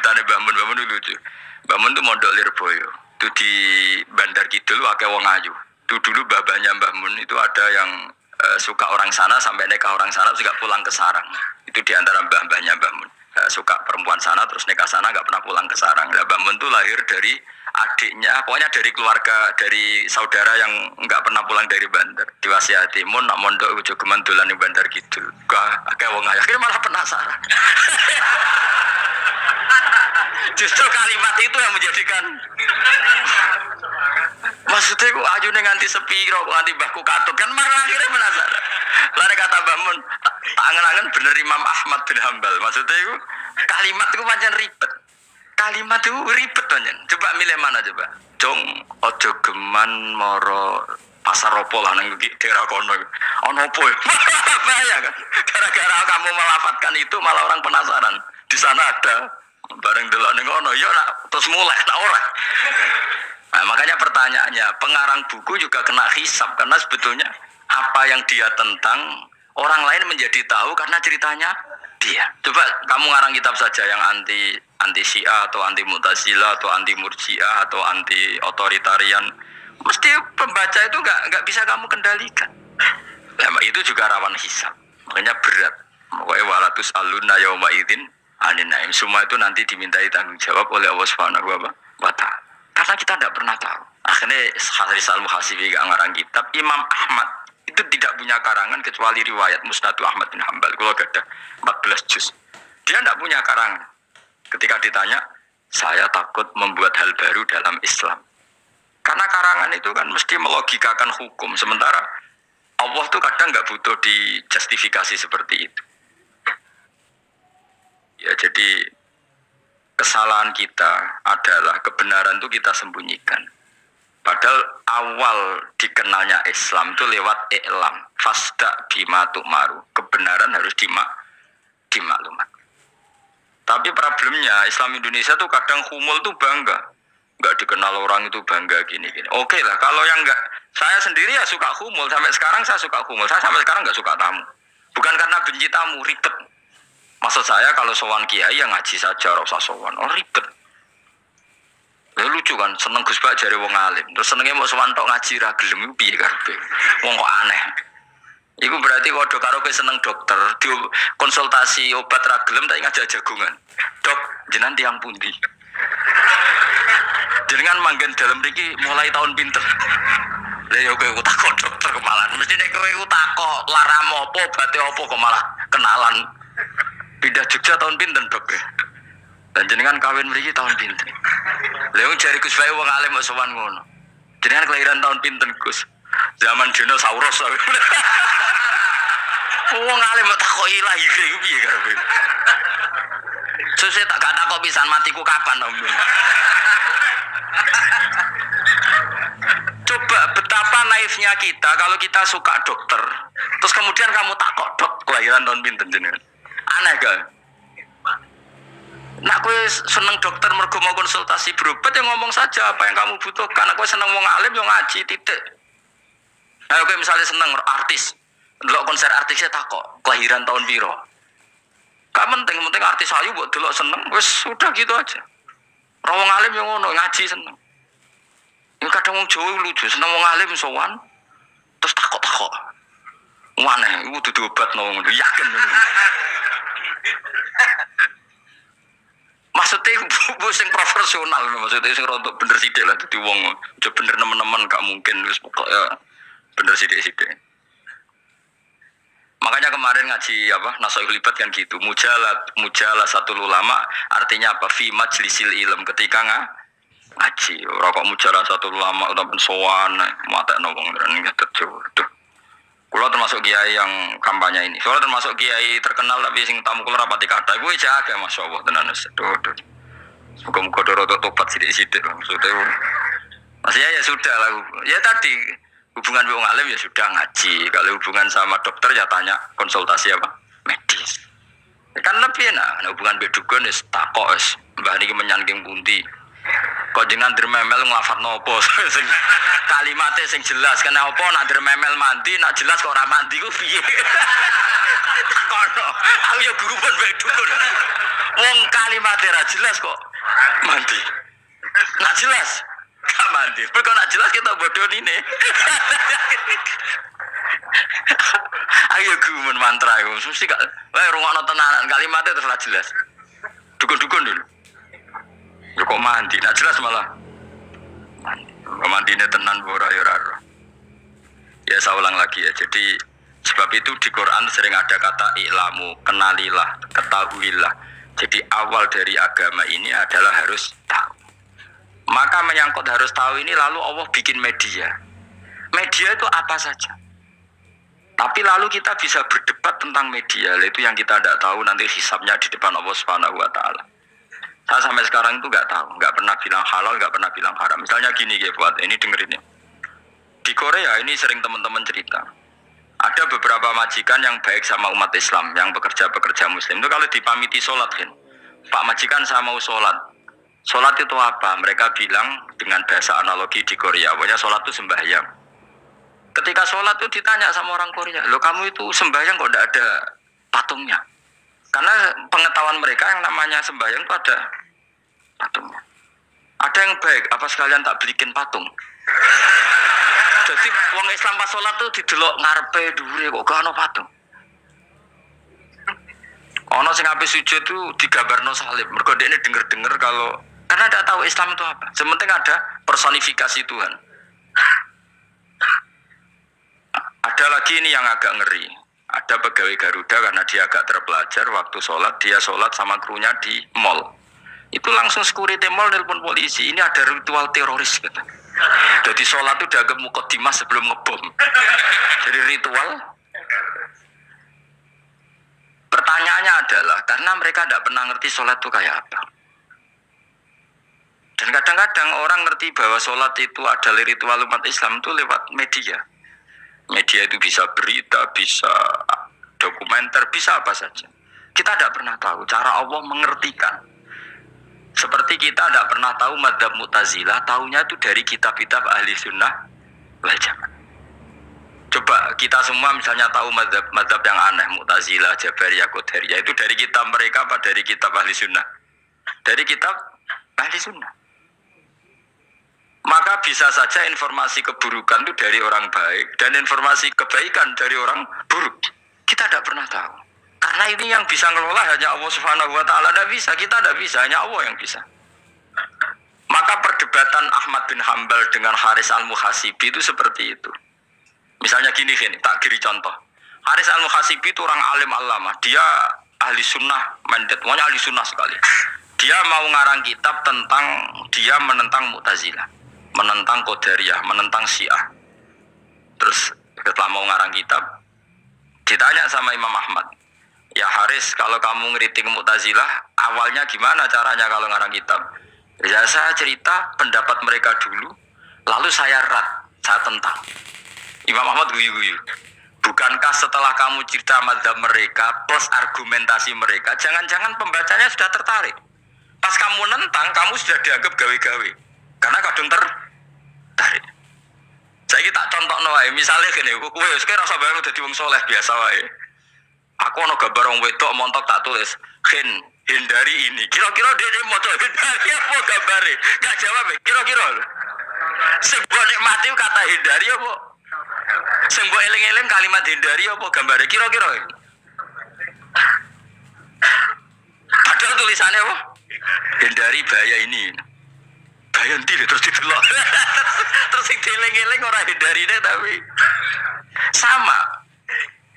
ceritanya Mbah Mun lucu. Mbah Mun tuh mondok Lirboyo. Itu di Bandar Kidul akeh wong ayu. Itu dulu babahnya Mbah Mun itu ada yang suka orang sana sampai nikah orang sana juga pulang ke sarang. Itu di antara mbah-mbahnya Mbah Mun. Suka perempuan sana terus nikah sana enggak pernah pulang ke sarang. Nah, Mbah Mun tuh lahir dari adiknya, pokoknya dari keluarga, dari saudara yang enggak pernah pulang dari Bandar. Diwasiati mun nak mondok ujo geman dolan ning Bandar Kidul. Akeh wong ayu. Akhirnya malah penasaran. Justru kalimat itu yang menjadikan maksudnya ku ayu ning nganti sepiro kok nganti mbahku katut kan malah akhirnya penasaran. Lare kata Mbah Mun, tak angen-angen bener Imam Ahmad bin Hambal. Maksudnya ku kalimat itu pancen ribet. Kalimat itu ribet pancen. Coba milih mana coba? Jong ojo geman moro pasar opo lah nang daerah kono. Ono opo? Bahaya kan. Gara-gara kamu melafatkan itu malah orang penasaran. Di sana ada bareng delok ning ono ya nak terus mulai tak ora. Nah, makanya pertanyaannya, pengarang buku juga kena hisab karena sebetulnya apa yang dia tentang orang lain menjadi tahu karena ceritanya dia. Coba kamu ngarang kitab saja yang anti Syiah atau anti Mu'tazilah atau anti Murji'ah atau anti otoritarian, mesti pembaca itu nggak bisa kamu kendalikan. Nah, itu juga rawan hisab. Makanya berat. Pokoknya walatus alunna yauma idzin anin naim. Semua itu nanti dimintai tanggung jawab oleh Allah Subhanahu wa Ta'ala. Karena kita tidak pernah tahu. Akhirnya Haris Al-Muhasibi gak ngarang kitab. Imam Ahmad itu tidak punya karangan kecuali riwayat Musnad Ahmad bin Hambal. Kalau ada 14 juz. Dia tidak punya karangan. Ketika ditanya, saya takut membuat hal baru dalam Islam. Karena karangan itu kan mesti melogikakan hukum. Sementara Allah tuh kadang nggak butuh dijustifikasi seperti itu. Ya jadi kesalahan kita adalah kebenaran itu kita sembunyikan. Padahal awal dikenalnya Islam itu lewat i'lam. Fasda bima tu'maru. Kebenaran harus dimaklumat. Tapi problemnya Islam Indonesia tuh kadang humul tuh bangga. Nggak dikenal orang itu bangga gini-gini. Oke lah, kalau yang nggak, saya sendiri ya suka humul. Sampai sekarang saya suka humul. Saya sampai sekarang nggak suka tamu. Bukan karena benci tamu, ribet. Maksud saya kalau sowan kiai yang ngaji saja, ora usah sowan. Oh ribet. Ya lucu kan, seneng Gus Bak jare wong alim. Terus senenge mau sowan tok ngaji ra gelem iku piye karepe? Wong kok aneh. Iku berarti kok karo kowe seneng dokter, di konsultasi obat ra gelem tak ngajak jagungan. Dok, jenengan tiyang pundi? Jenengan manggen dalem mriki mulai tahun pinter. Lah ya kowe takok dokter kemalan. Mesti nek kowe takok lara apa, obate apa kok malah kenalan. Pindah Jogja tahun pinten dok ya? Dan jenengan kawin mriki tahun pinten? Lha jari Gus Bae wong alim kok sowan ngono. Jenengan kelahiran tahun pinten Gus? Zaman dinosaurus. Wong alim kok takoki lahir iku piye karepe? Sesuk tak takok pisan matiku kapan om. Coba betapa naifnya kita kalau kita suka dokter, terus kemudian kamu takok dok kelahiran tahun pinten jenengan? Aneh kan? Nak kowe seneng dokter mergo mau konsultasi berobat ya ngomong saja apa yang kamu butuhkan. Aku seneng wong alim yo ngaji titik. Ayo kowe misalnya seneng artis, delok konser artisnya takok kelahiran tahun piro. Gak penting artis ayu buat delok seneng, wis sudah gitu aja. Wong alim yo ngono ngaji seneng. Yang kadang wong Jawa lucu, seneng wong alim sowan terus takok-takok. Aneh, iku dudu obat ngono, yakin. Maksudnya bu sing profesional, maksudnya sing rontok bener sithik lah dadi wong. Aja bener nemen-nemen gak mungkin wis pokoknya bener sithik-sithik. Makanya kemarin ngaji apa Nasaihul Ibad kan gitu. Mujalah satu ulama artinya apa? Fi majlisil ilm ketika ngaji. Ora kok mujalah satu ulama utawa sowan matekno wong nggak terjauh. Kulo termasuk kiai yang kampanye ini. Soalnya termasuk kiai terkenal tapi sing tamu kulo rapati kata gue jaga masyaallah tenan wis. Muga-muga doroto tobat sithik-sithik maksudnya. Maksudnya ya sudah lah. Ya tadi hubungan wong alim ya sudah ngaji. Kalau hubungan sama dokter ya tanya konsultasi apa? Medis. Kan lebih enak hubungan bedukun wis takok wis mbah niki menyangking pundi. Kok jenengan dermemel nglafadzno apa sing kalimate sing jelas kena apa nak dermemel mandi nak jelas kok ora mandi ku piye. Takono. Aku ya guru pun bae dukun. Wong kalimatnya ra jelas kok mandi. Nak jelas gak mandi. Kok nak jelas kita bodoh ini. Ayo gumun mantra iku. Mesti gak wae rungokno tenanan kalimatnya terus ra jelas. Dukun-dukun dulu. Ya kok mandi, nak jelas malah. Mandine tenan ora ya ora. Ya saya ulang lagi ya. Jadi sebab itu di Quran sering ada kata ilamu, kenalilah, ketahuilah. Jadi awal dari agama ini adalah harus tahu. Maka menyangkut harus tahu ini lalu Allah bikin media. Media itu apa saja. Tapi lalu kita bisa berdebat tentang media. Itu yang kita tidak tahu nanti hisabnya di depan Allah Subhanahu wa Ta'ala. Saya sampai sekarang itu nggak tahu, nggak pernah bilang halal, nggak pernah bilang haram. Misalnya gini ya buat ini dengerin ya. Di Korea ini sering teman-teman cerita. Ada beberapa majikan yang baik sama umat Islam, yang bekerja Muslim itu kalau dipamiti sholat kan, Pak majikan saya mau sholat. Sholat itu apa? Mereka bilang dengan bahasa analogi di Korea, pokoknya sholat itu sembahyang. Ketika sholat itu ditanya sama orang Korea, loh kamu itu sembahyang kok tidak ada patungnya? Karena pengetahuan mereka yang namanya sembahyang itu ada patungnya. Ada yang baik, apa sekalian tak belikin patung? Jadi wong Islam pas sholat tuh didelok ngarepe dhuwure kok gak ono patung. Ono sing ape sujud tuh digambarno salib. Mergo dekne denger-denger kalau karena tidak tahu Islam itu apa. Sementing ada personifikasi Tuhan. Ada lagi ini yang agak ngeri. Ada pegawai Garuda karena dia agak terpelajar waktu sholat dia sholat sama krunya di mall. Itu langsung security mall nelpon polisi. Ini ada ritual teroris gitu. Jadi sholat itu dianggap mukadimah sebelum ngebom. Jadi ritual. Pertanyaannya adalah karena mereka tidak pernah ngerti sholat itu kayak apa. Dan kadang-kadang orang ngerti bahwa sholat itu adalah ritual umat Islam itu lewat media. Media itu bisa berita, bisa dokumenter, bisa apa saja. Kita tidak pernah tahu cara Allah mengertikan. Seperti kita tidak pernah tahu madzhab Mu'tazilah, tahunya itu dari kitab-kitab ahli sunnah wal jamaah. Coba kita semua misalnya tahu madzhab yang aneh, Mu'tazilah, Jabariyah, Qadariyah, itu dari kitab mereka apa dari kitab ahli sunnah? Dari kitab ahli sunnah. Maka bisa saja informasi keburukan itu dari orang baik dan informasi kebaikan dari orang buruk. Kita tidak pernah tahu. Karena ini yang bisa ngelola hanya Allah Subhanahu wa Ta'ala. Tidak bisa, kita tidak bisa, hanya Allah yang bisa. Maka perdebatan Ahmad bin Hambal dengan Haris al-Muhasibi itu seperti itu. Misalnya gini, tak kiri contoh. Haris al-Muhasibi itu orang alim alama. Dia ahli sunnah mandat, pokoknya ahli sunnah sekali. Dia mau ngarang kitab tentang, dia menentang Mu'tazilah, menentang Qadariyah, menentang Syiah. Terus setelah mau ngarang kitab, ditanya sama Imam Ahmad, ya Haris, kalau kamu ngeritik Mu'tazilah, awalnya gimana caranya kalau ngarang kitab? Ya saya cerita pendapat mereka dulu, lalu saya saya tentang. Imam Ahmad guyu-guyu. Bukankah setelah kamu cerita mazhab mereka plus argumentasi mereka, jangan-jangan pembacanya sudah tertarik. Pas kamu nentang, kamu sudah dianggap gawe-gawe. Karena kadung tertarik. Saya tak contoh wae, misalnya gini, kowe sekarang rasa baru dadi wong soleh biasa wae. Aku ono gambar wong wedok montok tak tulis, hindari ini. Kira-kira dia mau hindari apa gambare? Gak jawab, kira-kira. Sebuah nikmati kata hindari apa? Sebuah eling-eling kalimat hindari apa gambare? Kira-kira. Padahal tulisannya apa? Hindari bahaya ini. Bahaya nanti terus didelok. Terus yang dieling-eling orang hindari deh tapi sama.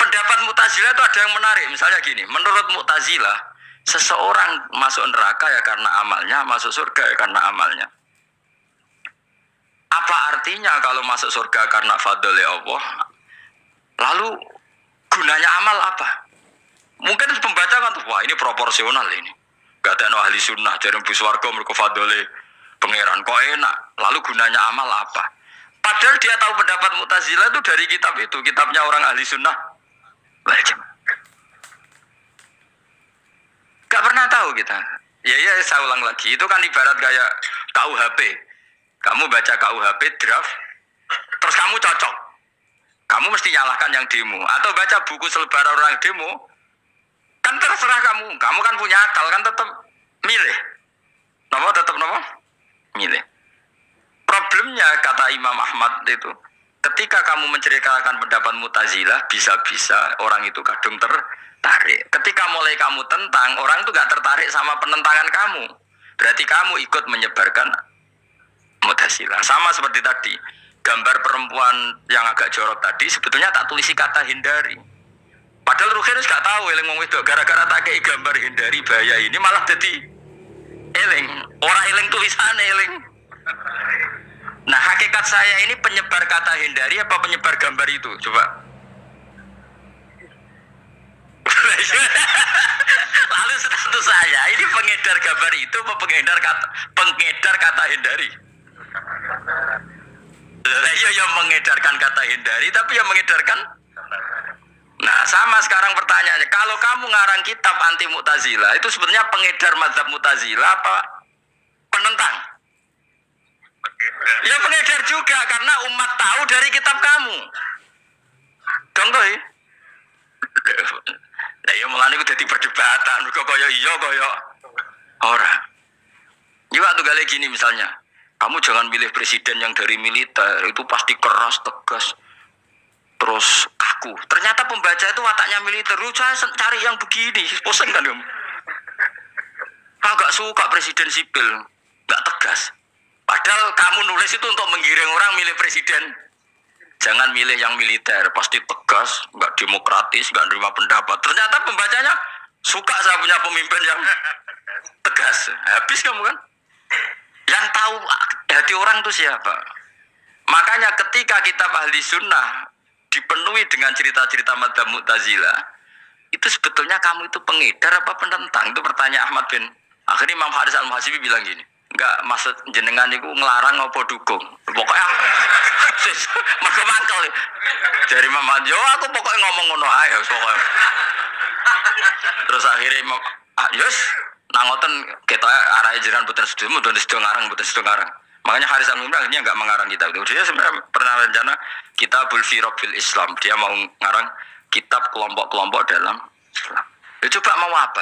Pendapat Mu'tazilah itu ada yang menarik. Misalnya gini, menurut Mu'tazilah, seseorang masuk neraka ya karena amalnya, masuk surga ya karena amalnya. Apa artinya kalau masuk surga karena fadlnya Allah? Lalu gunanya amal apa? Mungkin pembaca kan tuh, wah ini proporsional ini. Gak ada ahli sunnah, jadi bus warga mereka fadlnya pangeran kok enak. Lalu gunanya amal apa? Padahal dia tahu pendapat Mu'tazilah itu dari kitab itu, kitabnya orang ahli sunnah. Gak pernah tahu kita. Ya saya ulang lagi, itu kan ibarat kayak KUHP. Kamu baca KUHP draft, terus kamu cocok. Kamu mesti nyalahkan yang demo. Atau baca buku selebaran orang demo, Kan terserah kamu. Kamu kan punya akal kan tetap milih. Tetap milih. Problemnya kata Imam Ahmad itu, ketika kamu menceritakan pendapat Mu'tazilah, bisa-bisa orang itu kadung tertarik. Ketika mulai kamu tentang, orang itu gak tertarik sama penentangan kamu. Berarti kamu ikut menyebarkan Mu'tazilah. Sama seperti tadi, gambar perempuan yang agak jorok tadi, sebetulnya tak tulisi kata hindari. Padahal Ruhin gak tahu eling wong wedok, gara-gara tak kei gambar hindari bahaya ini malah jadi eling. Orang eling tulisannya eling. Nah, hakikat saya ini penyebar kata hindari apa penyebar gambar itu? Coba. Lalu status saya ini pengedar gambar itu apa pengedar kata hindari? Yang mengedarkan kata hindari tapi yang mengedarkan. Nah, sama sekarang pertanyaannya, kalau kamu ngarang kitab anti Mu'tazilah itu sebenarnya pengedar mazhab Mu'tazilah apa penentang? Ya pengedar juga karena umat tahu dari kitab kamu. Contoh ya. Nah, ya mulane iku dadi perdebatan, kok kaya iya kaya ora. Ya waktu kali gini misalnya, kamu jangan milih presiden yang dari militer, itu pasti keras, tegas, terus kaku. Ternyata pembaca itu wataknya militer, lu cari yang begini, pusing kan kamu. Agak suka presiden sipil, nggak tegas. Padahal kamu nulis itu untuk menggiring orang milih presiden. Jangan milih yang militer, pasti tegas, nggak demokratis, nggak nerima pendapat. Ternyata pembacanya suka saya punya pemimpin yang tegas. Habis kamu kan? Yang tahu hati orang itu siapa? Makanya ketika kitab ahli sunnah dipenuhi dengan cerita-cerita madzhab Mu'tazilah, itu sebetulnya kamu itu pengedar apa penentang? Itu pertanyaan Ahmad bin. Akhirnya Imam Haris Al-Muhasibi bilang gini, enggak, maksud jenengan itu ngelarang apa dukung? Pokoknya mereka mangkel. Dari Imam Haris, aku pokoknya ngomong ngono ae pokoknya. Terus akhirnya Imam Yus nangoten kita arah jenengan boten sedo ngarang. Makanya Haris Al-Muhasibi akhirnya enggak mengarang kitab itu. Dia sebenarnya pernah rencana Kitabul Firaq fil Islam. Dia mau ngarang kitab kelompok-kelompok dalam Islam. Ya coba mau apa?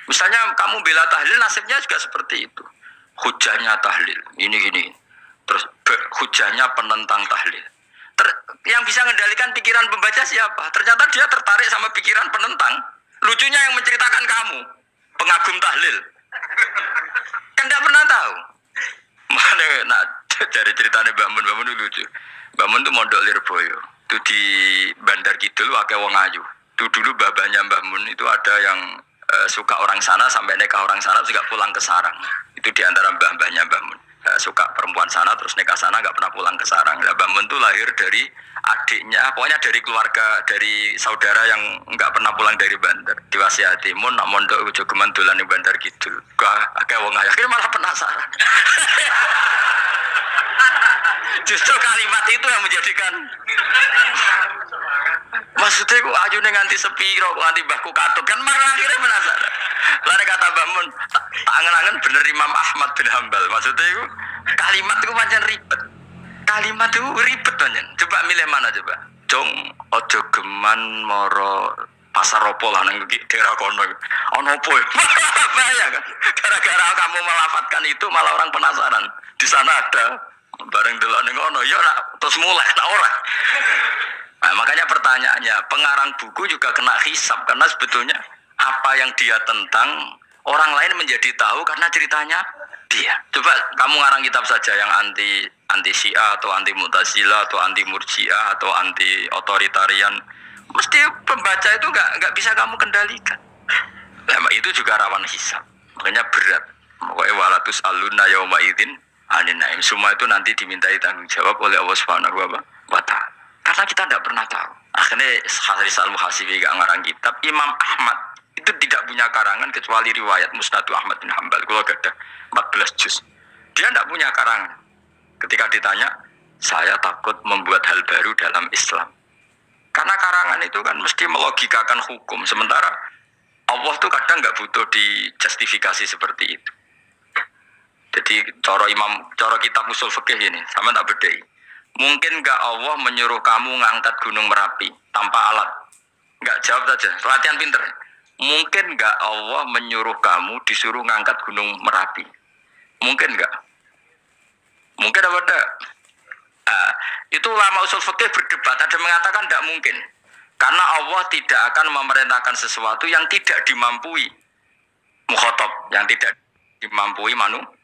Misalnya kamu bela tahlil, nasibnya juga seperti itu. Hujahnya tahlil, ini. Terus hujahnya penentang tahlil. Yang bisa mengendalikan pikiran pembaca siapa? Ternyata dia tertarik sama pikiran penentang. Lucunya yang menceritakan kamu, pengagum tahlil. Kan tidak pernah tahu. Mana nak dari ceritanya Mbak Mun itu lucu. Mbak Mun itu mondok Lirboyo. Itu di Bandar Kidul akeh wong ayu. Itu dulu babanya Mbak Mun itu ada yang suka orang sana sampai nikah orang sana juga pulang ke sarang. Itu diantara mbah-mbahnya Mbah Mun. Suka perempuan sana terus nikah sana nggak pernah pulang ke sarang. Nah, Mbah Mun itu lahir dari adiknya, pokoknya dari keluarga, dari saudara yang nggak pernah pulang dari Bandar. Diwasiati mun nak mondok ujo gemandulan di Bandar Kidul. Kayak wong ayu akhirnya malah penasaran. Justru kalimat itu yang menjadikan maksudnya aku ayu nganti sepi kok nganti mbahku katut kan malah akhirnya penasaran. Lalu kata Mbah Mun, tak angen-angen bener Imam Ahmad bin Hambal. Maksudnya itu kalimat itu pancen ribet. Kalimat itu ribet pancen. Coba milih mana coba? Jong ojo geman moro pasar opo lah nang daerah kono. Ono opo? Bahaya kan. Gara-gara kamu melafatkan itu malah orang penasaran. Di sana ada bareng delok ning kono ya nak terus mulai tak ora. Nah, makanya pertanyaannya, pengarang buku juga kena hisab karena sebetulnya apa yang dia tentang orang lain menjadi tahu karena ceritanya dia. Coba kamu ngarang kitab saja yang anti Syiah atau anti Mu'tazilah atau anti Murji'ah atau anti otoritarian, mesti pembaca itu nggak bisa kamu kendalikan. Nah, itu juga rawan hisab. Makanya berat. Pokoknya walatus aluna yauma idzin anin naim. Semua itu nanti dimintai tanggung jawab oleh Allah Subhanahu wa Ta'ala. Karena kita tidak pernah tahu. Akhirnya Haris Al-Muhasibi gak ngarang kitab. Imam Ahmad itu tidak punya karangan kecuali riwayat Musnad Ahmad bin Hambal. Kalau gak ada 14 juz. Dia tidak punya karangan. Ketika ditanya, saya takut membuat hal baru dalam Islam. Karena karangan itu kan mesti melogikakan hukum. Sementara Allah tuh kadang gak butuh dijustifikasi seperti itu. Jadi coro kitab usul fikih ini sama tak bedai. Mungkin gak Allah menyuruh kamu ngangkat gunung Merapi tanpa alat? Gak, jawab saja. Latihan pinter. Mungkin nggak Allah menyuruh kamu disuruh ngangkat gunung Merapi? Mungkin nggak? Mungkin apa enggak? Nah, itu ulama usul fikih berdebat. Ada yang mengatakan tidak mungkin. Karena Allah tidak akan memerintahkan sesuatu yang tidak dimampui mukhotob, yang tidak dimampui manusia.